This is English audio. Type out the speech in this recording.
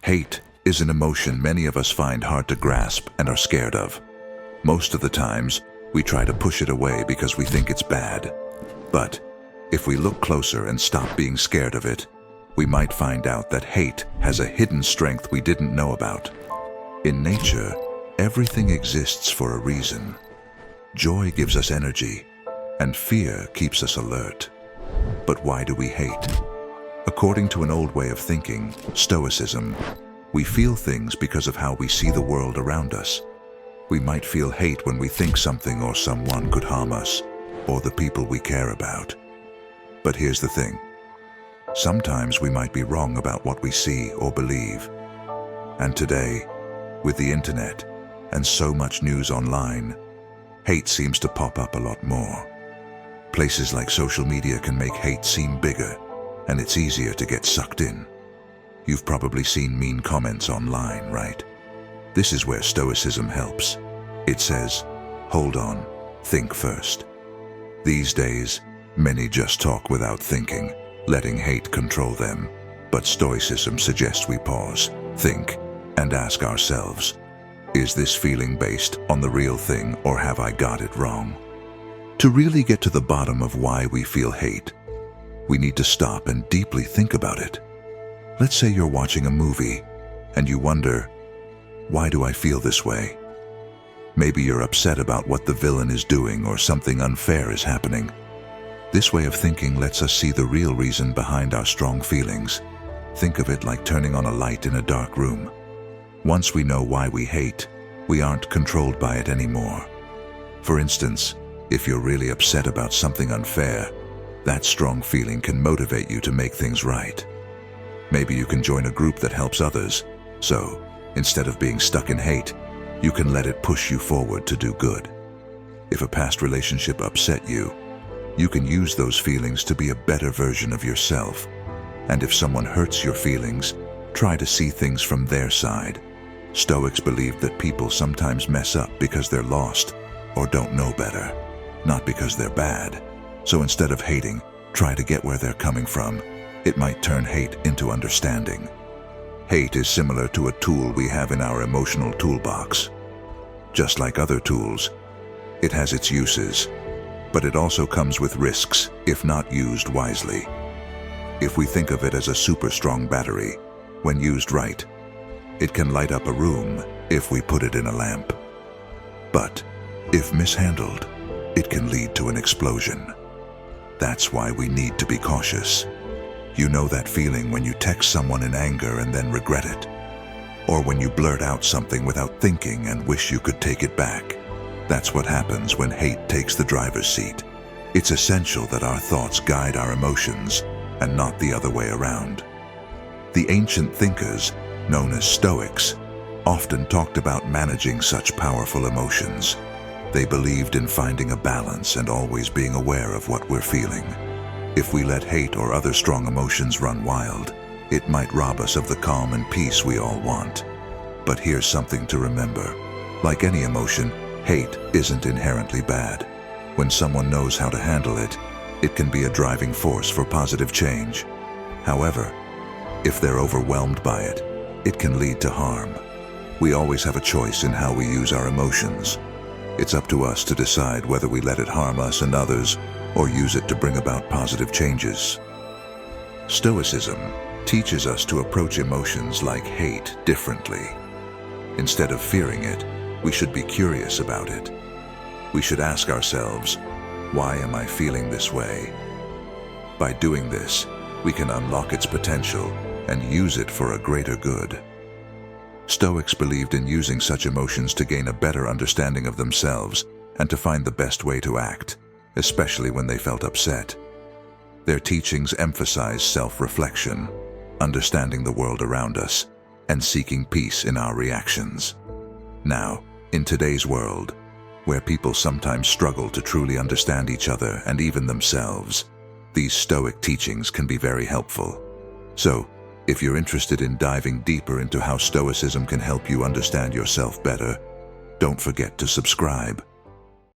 Hate is an emotion many of us find hard to grasp and are scared of. Most of the times, we try to push it away because we think it's bad. But if we look closer and stop being scared of it, we might find out that hate has a hidden strength we didn't know about. In nature, everything exists for a reason. Joy gives us energy, and fear keeps us alert. But why do we hate? According to an old way of thinking, Stoicism, we feel things because of how we see the world around us. We might feel hate when we think something or someone could harm us, or the people we care about. But here's the thing. Sometimes we might be wrong about what we see or believe. And today, with the internet and so much news online, hate seems to pop up a lot more. Places like social media can make hate seem bigger, and it's easier to get sucked in. You've probably seen mean comments online, right? This is where Stoicism helps. It says, hold on, think first. These days, many just talk without thinking, letting hate control them. But Stoicism suggests we pause, think, and ask ourselves, is this feeling based on the real thing, or have I got it wrong? To really get to the bottom of why we feel hate, we need to stop and deeply think about it. Let's say you're watching a movie and you wonder, why do I feel this way? Maybe you're upset about what the villain is doing or something unfair is happening. This way of thinking lets us see the real reason behind our strong feelings. Think of it like turning on a light in a dark room. Once we know why we hate, we aren't controlled by it anymore. For instance, if you're really upset about something unfair, that strong feeling can motivate you to make things right. Maybe you can join a group that helps others, so instead of being stuck in hate, you can let it push you forward to do good. If a past relationship upset you, you can use those feelings to be a better version of yourself. And if someone hurts your feelings, try to see things from their side. Stoics believed that people sometimes mess up because they're lost or don't know better, not because they're bad. So instead of hating, try to get where they're coming from. It might turn hate into understanding. Hate is similar to a tool we have in our emotional toolbox. Just like other tools, it has its uses, but it also comes with risks if not used wisely. If we think of it as a super strong battery, when used right, it can light up a room if we put it in a lamp. But if mishandled, it can lead to an explosion. That's why we need to be cautious. You know that feeling when you text someone in anger and then regret it? Or when you blurt out something without thinking and wish you could take it back? That's what happens when hate takes the driver's seat. It's essential that our thoughts guide our emotions and not the other way around. The ancient thinkers, known as Stoics, often talked about managing such powerful emotions. They believed in finding a balance and always being aware of what we're feeling. If we let hate or other strong emotions run wild, it might rob us of the calm and peace we all want. But here's something to remember. Like any emotion, hate isn't inherently bad. When someone knows how to handle it, it can be a driving force for positive change. However, if they're overwhelmed by it, it can lead to harm. We always have a choice in how we use our emotions. It's up to us to decide whether we let it harm us and others, or use it to bring about positive changes. Stoicism teaches us to approach emotions like hate differently. Instead of fearing it, we should be curious about it. We should ask ourselves, why am I feeling this way? By doing this, we can unlock its potential and use it for a greater good. Stoics believed in using such emotions to gain a better understanding of themselves and to find the best way to act, especially when they felt upset. Their teachings emphasize self-reflection, understanding the world around us, and seeking peace in our reactions. Now, in today's world, where people sometimes struggle to truly understand each other and even themselves, these Stoic teachings can be very helpful. So, if you're interested in diving deeper into how Stoicism can help you understand yourself better, don't forget to subscribe.